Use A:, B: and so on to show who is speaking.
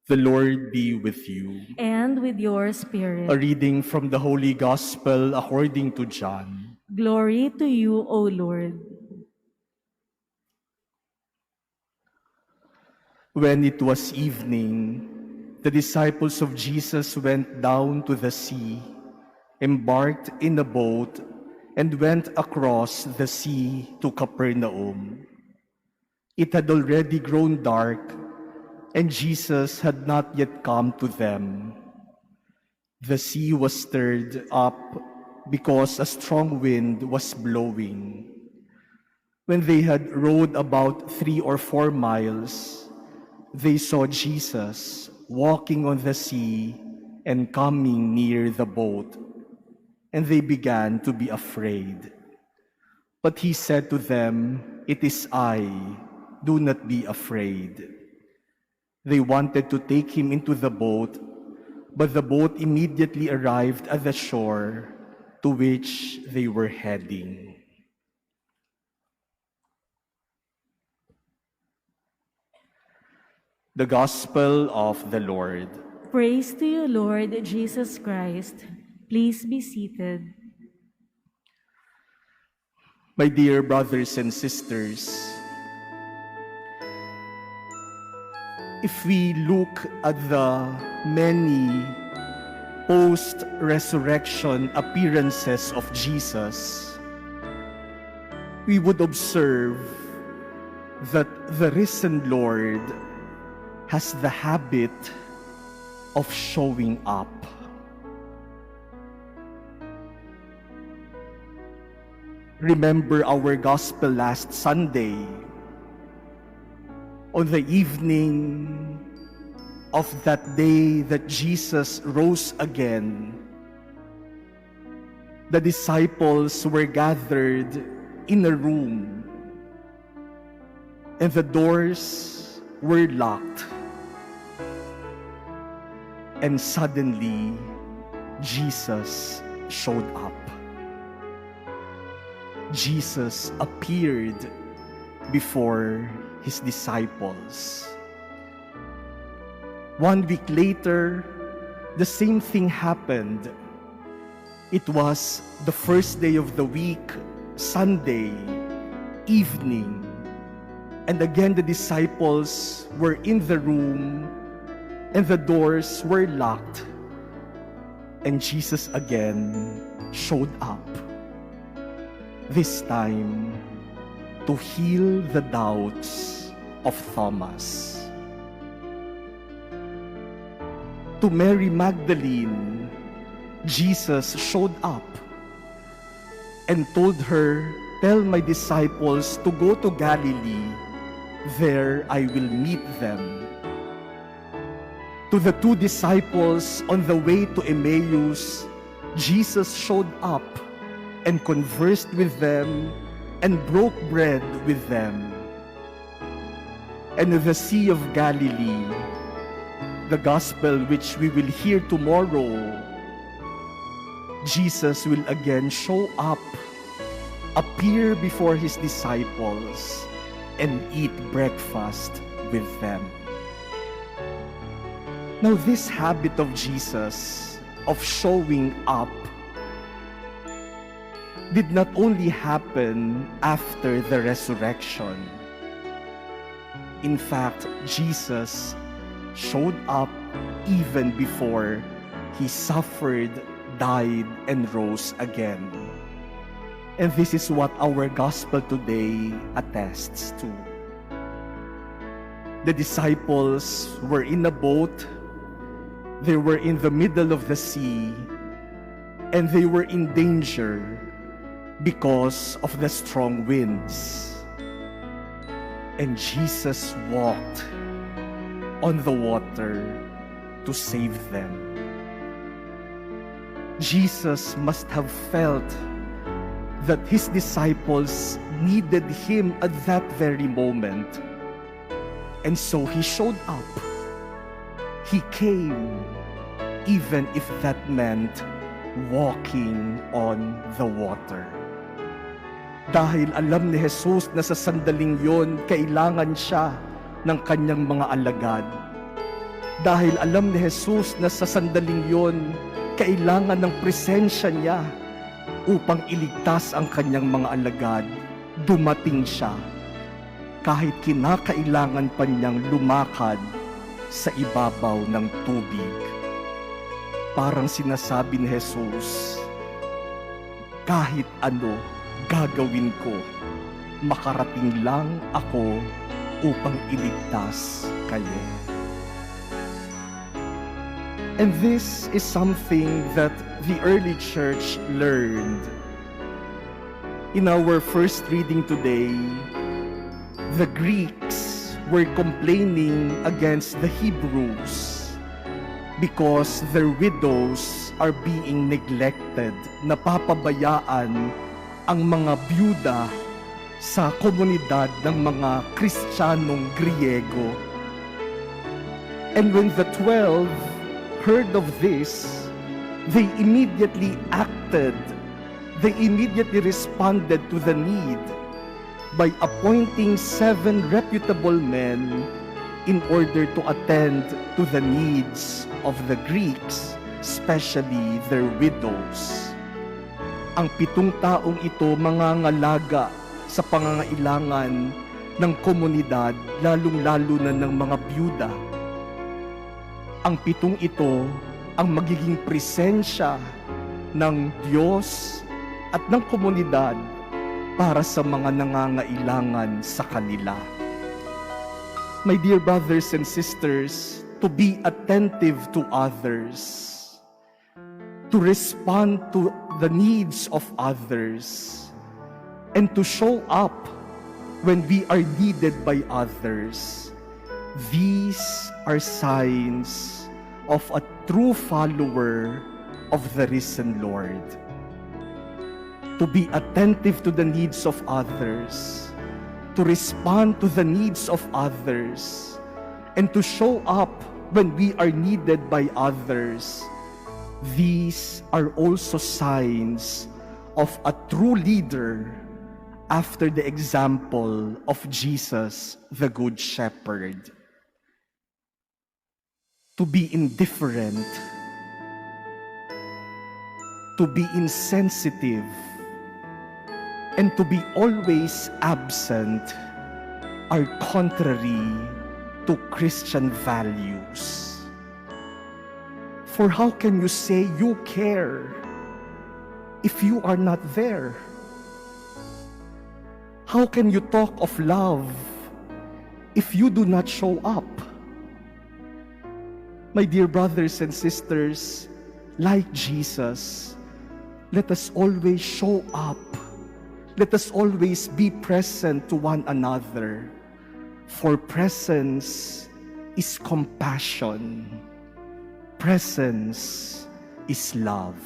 A: The Lord be with you.
B: And with your spirit.
A: A reading from the Holy Gospel according to John.
B: Glory to you, O Lord.
A: When it was evening, the disciples of Jesus went down to the sea, embarked in a boat, and went across the sea to Capernaum. It had already grown dark, and Jesus had not yet come to them. The sea was stirred up because a strong wind was blowing. When they had rowed about 3 or 4 miles, they saw Jesus walking on the sea and coming near the boat, and they began to be afraid. But he said to them, "It is I, do not be afraid." They wanted to take him into the boat, but the boat immediately arrived at the shore to which they were heading. The Gospel of the Lord.
B: Praise to you, Lord Jesus Christ. Please be seated.
A: My dear brothers and sisters, if we look at the many post-resurrection appearances of Jesus, we would observe that the risen Lord has the habit of showing up. Remember our gospel last Sunday. On the evening of that day that Jesus rose again, the disciples were gathered in a room, and the doors were locked. And suddenly, Jesus showed up. Jesus appeared before his disciples. 1 week later, the same thing happened. It was the first day of the week, Sunday evening. And again, the disciples were in the room and the doors were locked. And Jesus again showed up. This time, to heal the doubts of Thomas. To Mary Magdalene, Jesus showed up and told her, "Tell my disciples to go to Galilee. There I will meet them." To the 2 disciples on the way to Emmaus, Jesus showed up and conversed with them and broke bread with them. And the Sea of Galilee, the gospel which we will hear tomorrow, Jesus will again show up, appear before his disciples, and eat breakfast with them. Now, this habit of Jesus of showing up did not only happen after the resurrection. In fact, Jesus showed up even before he suffered, died, and rose again. And this is what our gospel today attests to. The disciples were in a boat, they were in the middle of the sea, and they were in danger because of the strong winds. And Jesus walked on the water to save them. Jesus must have felt that his disciples needed him at that very moment. And so he showed up. He came, even if that meant walking on the water. Dahil alam ni Jesus na sa sandaling yon, kailangan siya ng kanyang mga alagad. Dahil alam ni Jesus na sa sandaling yon, kailangan ng presensya niya upang iligtas ang kanyang mga alagad. Dumating siya kahit kinakailangan pa niyang lumakad sa ibabaw ng tubig. Parang sinasabi ni Jesus, kahit ano gagawin ko, makarating lang ako upang iligtas kayo. And this is something that the early church learned. In our first reading today, the Greeks were complaining against the Hebrews because their widows are being neglected. Napapabayaan ang mga byuda sa komunidad ng mga Kristiyanong Griego. And when the 12 heard of this, they immediately acted. They immediately responded to the need by appointing 7 reputable men in order to attend to the needs of the Greeks, especially their widows. Ang 7 taong ito mangangalaga sa pangangailangan ng komunidad, lalong-lalo na ng mga byuda. Ang 7 ito ang magiging presensya ng Diyos at ng komunidad para sa mga nangangailangan sa kanila. My dear brothers and sisters, to be attentive to others, to respond to the needs of others, and to show up when we are needed by others, these are signs of a true follower of the risen Lord. To be attentive to the needs of others, to respond to the needs of others, and to show up when we are needed by others, these are also signs of a true leader after the example of Jesus, the Good Shepherd. To be indifferent, to be insensitive, and to be always absent are contrary to Christian values. For how can you say you care if you are not there? How can you talk of love if you do not show up? My dear brothers and sisters, like Jesus, let us always show up. Let us always be present to one another. For presence is compassion. Presence is love.